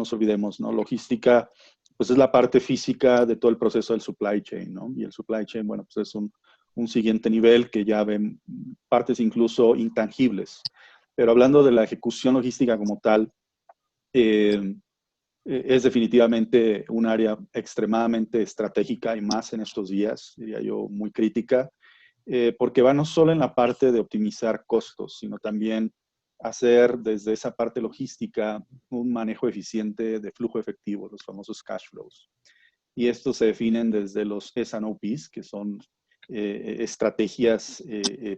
nos olvidemos, ¿no? Logística, pues es la parte física de todo el proceso del supply chain, ¿no? Y el supply chain, bueno, pues es un siguiente nivel que ya ven partes incluso intangibles. Pero hablando de la ejecución logística como tal, eh, es definitivamente un área extremadamente estratégica y más en estos días, diría yo, muy crítica, porque va no solo en la parte de optimizar costos, sino también hacer desde esa parte logística un manejo eficiente de flujo efectivo, los famosos cash flows. Y estos se definen desde los S&OPs, que son estrategias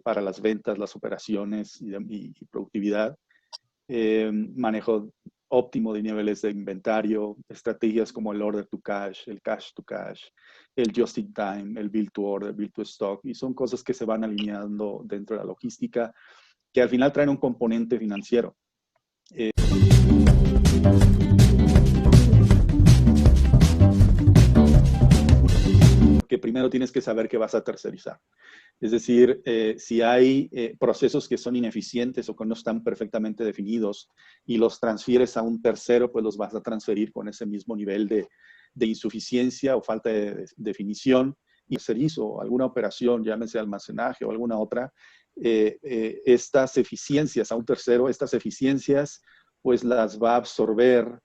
para las ventas, las operaciones y productividad, manejo óptimo de niveles de inventario, estrategias como el order to cash, el cash to cash, el just in time, el build to order, build to stock, y son cosas que se van alineando dentro de la logística que al final traen un componente financiero. Que primero tienes que saber que vas a tercerizar. Es decir, si hay procesos que son ineficientes o que no están perfectamente definidos y los transfieres a un tercero, pues los vas a transferir con ese mismo nivel de insuficiencia o falta de definición. Y tercerizo alguna operación, llámese almacenaje o alguna otra, estas eficiencias a un tercero, estas eficiencias, pues las va a absorber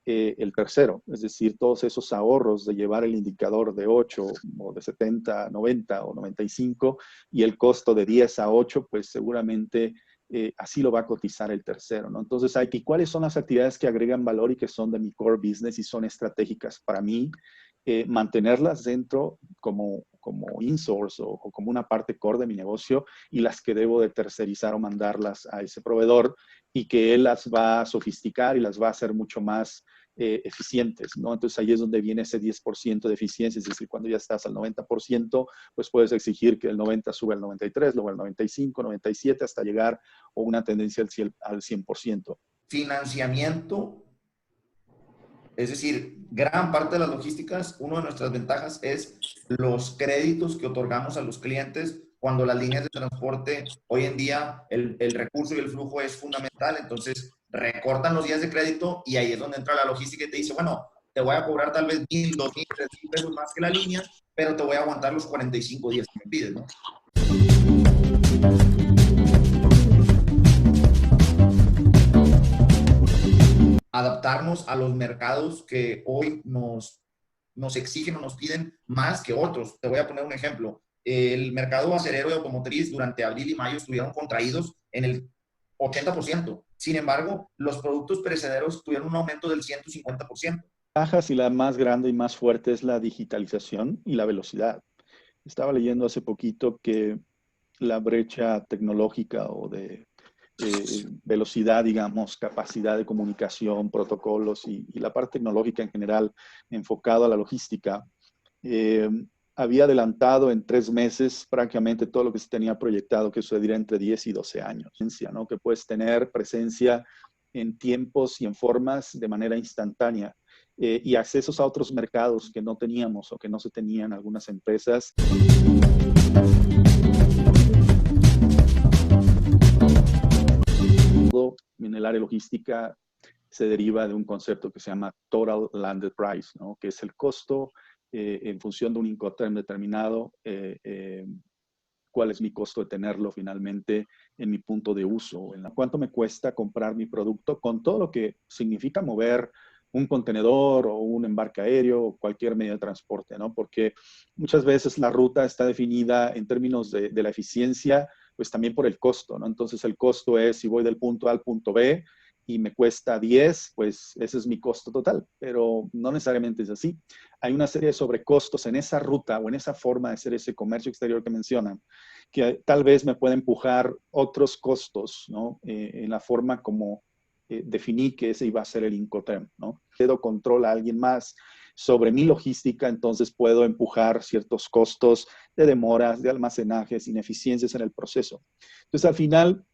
el tercero, es decir, todos esos ahorros de llevar el indicador de 8 o de 70 a 90 o 95 y el costo de 10 a 8, pues seguramente así lo va a cotizar el tercero, ¿no? Entonces, aquí, ¿cuáles son las actividades que agregan valor y que son de mi core business y son estratégicas para mí? Mantenerlas dentro como insource o como una parte core de mi negocio y las que debo de tercerizar o mandarlas a ese proveedor y que él las va a sofisticar y las va a hacer mucho más eficientes, ¿no? Entonces ahí es donde viene ese 10% de eficiencia, es decir, cuando ya estás al 90%, pues puedes exigir que el 90 sube al 93, luego al 95, 97, hasta llegar a una tendencia al 100%. Financiamiento. Es decir, gran parte de las logísticas, una de nuestras ventajas es los créditos que otorgamos a los clientes cuando las líneas de transporte, hoy en día el recurso y el flujo es fundamental, entonces recortan los días de crédito y ahí es donde entra la logística y te dice, bueno, te voy a cobrar tal vez 1,000, 2,000, 3,000 pesos más que la línea, pero te voy a aguantar los 45 días que me pides, ¿no? Adaptarnos a los mercados que hoy nos exigen o nos piden más que otros. Te voy a poner un ejemplo. El mercado acerero y automotriz durante abril y mayo estuvieron contraídos en el 80%. Sin embargo, los productos perecederos tuvieron un aumento del 150%. Bajas y la más grande y más fuerte es la digitalización y la velocidad. Estaba leyendo hace poquito que la brecha tecnológica o de velocidad, digamos, capacidad de comunicación, protocolos y la parte tecnológica en general enfocado a la logística, había adelantado en 3 meses prácticamente todo lo que se tenía proyectado que sucediera entre 10 y 12 años, ¿no? Que puedes tener presencia en tiempos y en formas de manera instantánea y accesos a otros mercados que no teníamos o que no se tenían algunas empresas. En el área logística se deriva de un concepto que se llama Total Landed Price, ¿no? Que es el costo en función de un Incoterm determinado, cuál es mi costo de tenerlo finalmente en mi punto de uso, en cuánto me cuesta comprar mi producto con todo lo que significa mover un contenedor o un embarque aéreo o cualquier medio de transporte, ¿no? Porque muchas veces la ruta está definida en términos de la eficiencia, pues también por el costo, ¿no? Entonces el costo es si voy del punto A al punto B y me cuesta 10, pues ese es mi costo total, pero no necesariamente es así. Hay una serie de sobrecostos en esa ruta o en esa forma de hacer ese comercio exterior que mencionan, que tal vez me puede empujar otros costos, ¿no? En la forma como definí que ese iba a ser el Incoterm, ¿no? Cedo control a alguien más sobre mi logística, entonces puedo empujar ciertos costos de demoras, de almacenajes, ineficiencias en el proceso. Entonces, al final,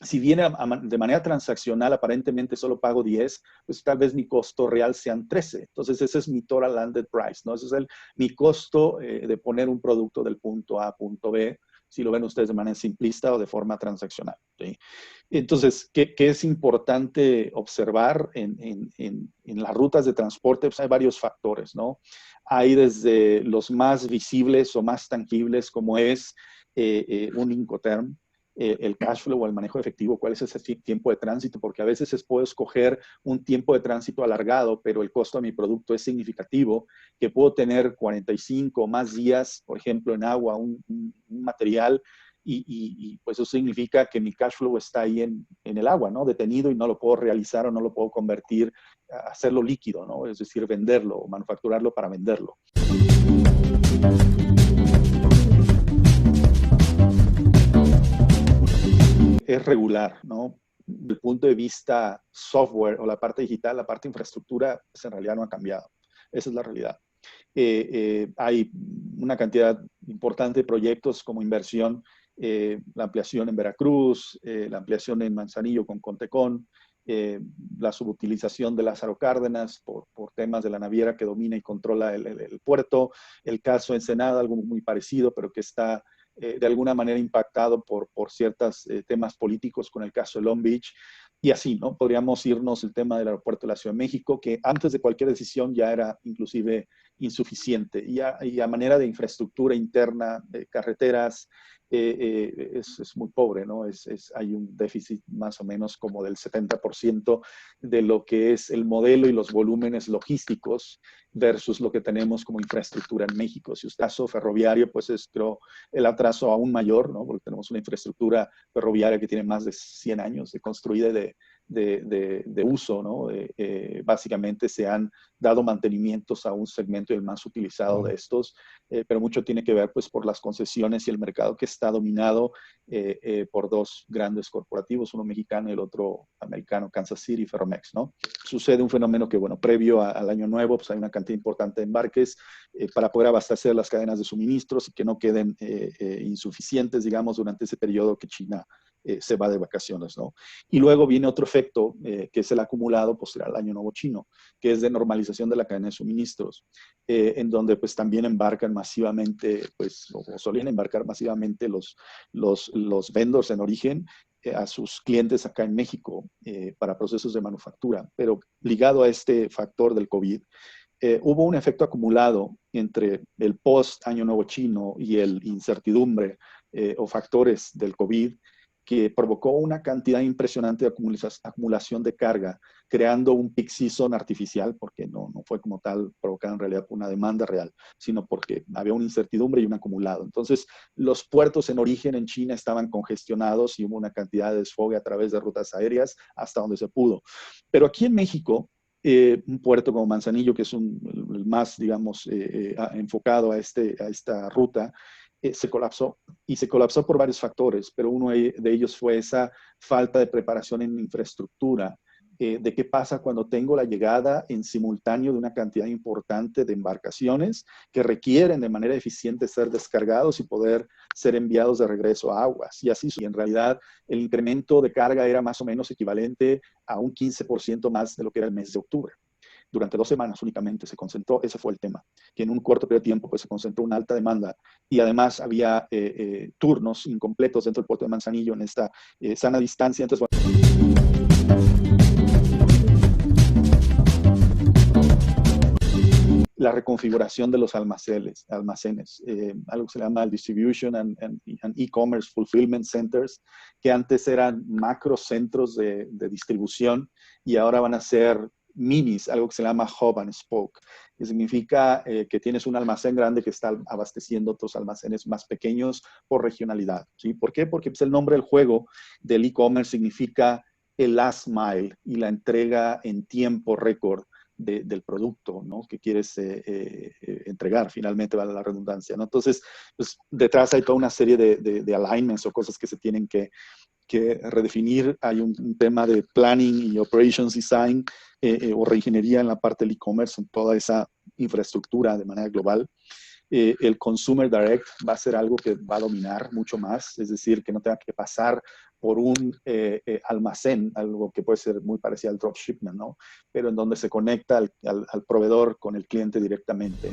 si viene de manera transaccional, aparentemente solo pago 10, pues tal vez mi costo real sean 13. Entonces, ese es mi total landed price, ¿no? Ese es mi costo de poner un producto del punto A a punto B si lo ven ustedes de manera simplista o de forma transaccional, ¿sí? Entonces, ¿qué es importante observar en las rutas de transporte? Pues hay varios factores, ¿no? Hay desde los más visibles o más tangibles, como es un Incoterm, el cash flow o el manejo efectivo, cuál es ese tiempo de tránsito, porque a veces puedo escoger un tiempo de tránsito alargado, pero el costo de mi producto es significativo, que puedo tener 45 o más días, por ejemplo, en agua, un material, y pues eso significa que mi cash flow está ahí en el agua, ¿no? Detenido, y no lo puedo realizar o no lo puedo convertir, hacerlo líquido, ¿no? Es decir, venderlo o manufacturarlo para venderlo. Es regular, ¿no? Desde el punto de vista software o la parte digital, la parte infraestructura, pues en realidad no ha cambiado. Esa es la realidad. Hay una cantidad importante de proyectos como inversión, la ampliación en Veracruz, la ampliación en Manzanillo con Contecón, la subutilización de Lázaro Cárdenas por temas de la naviera que domina y controla el puerto, el caso Ensenada, algo muy parecido, pero que está de alguna manera impactado por ciertos temas políticos con el caso de Long Beach. Y así, ¿no? Podríamos irnos el tema del aeropuerto de la Ciudad de México, que antes de cualquier decisión ya era inclusive insuficiente. Y a manera de infraestructura interna, de carreteras, es muy pobre, ¿no? Hay un déficit más o menos como del 70% de lo que es el modelo y los volúmenes logísticos versus lo que tenemos como infraestructura en México. Si es caso ferroviario, pues es, creo, el atraso aún mayor, ¿no? Porque tenemos una infraestructura ferroviaria que tiene más de 100 años de construida de uso, ¿no? Básicamente se han dado mantenimientos a un segmento el más utilizado de estos, pero mucho tiene que ver pues por las concesiones y el mercado que está dominado por dos grandes corporativos, uno mexicano y el otro americano, Kansas City y Ferromex, ¿no? Sucede un fenómeno que, bueno, previo al año nuevo, pues hay una cantidad importante de embarques para poder abastecer las cadenas de suministros y que no queden insuficientes, digamos, durante ese periodo que China se va de vacaciones, ¿no? Y luego viene otro efecto, que es el acumulado posterior al año nuevo chino, que es de normalización de la cadena de suministros, en donde pues también embarcan masivamente, pues, o solían embarcar masivamente los vendors en origen a sus clientes acá en México para procesos de manufactura. Pero ligado a este factor del COVID, hubo un efecto acumulado entre el post Año Nuevo Chino y el incertidumbre o factores del COVID, que provocó una cantidad impresionante de acumulación de carga, creando un peak season artificial, porque no fue como tal provocado en realidad por una demanda real, sino porque había una incertidumbre y un acumulado. Entonces, los puertos en origen en China estaban congestionados y hubo una cantidad de desfogue a través de rutas aéreas hasta donde se pudo. Pero aquí en México, un puerto como Manzanillo, que es el más, digamos, enfocado a esta ruta, se colapsó. Y se colapsó por varios factores, pero uno de ellos fue esa falta de preparación en infraestructura, de qué pasa cuando tengo la llegada en simultáneo de una cantidad importante de embarcaciones que requieren de manera eficiente ser descargados y poder ser enviados de regreso a aguas. Y así, y en realidad el incremento de carga era más o menos equivalente a un 15% más de lo que era el mes de octubre. Durante 2 semanas únicamente se concentró, ese fue el tema, que en un corto periodo de tiempo pues, se concentró una alta demanda y además había turnos incompletos dentro del puerto de Manzanillo en esta sana distancia. Entonces, la reconfiguración de los almacenes, algo que se llama el Distribution and E-Commerce Fulfillment Centers, que antes eran macro centros de distribución y ahora van a ser minis, algo que se llama hub and spoke, que significa que tienes un almacén grande que está abasteciendo otros almacenes más pequeños por regionalidad, ¿sí? ¿Por qué? Porque pues, el nombre del juego del e-commerce significa el last mile y la entrega en tiempo récord del producto, ¿no? Que quieres entregar, finalmente, vale la redundancia, ¿no? Entonces, pues, detrás hay toda una serie de alignments o cosas que se tienen que redefinir. Hay un tema de planning y operations design o reingeniería en la parte del e-commerce, en toda esa infraestructura de manera global. El consumer direct va a ser algo que va a dominar mucho más, es decir, que no tenga que pasar por un almacén, algo que puede ser muy parecido al dropshipment, ¿no? Pero en donde se conecta al proveedor con el cliente directamente.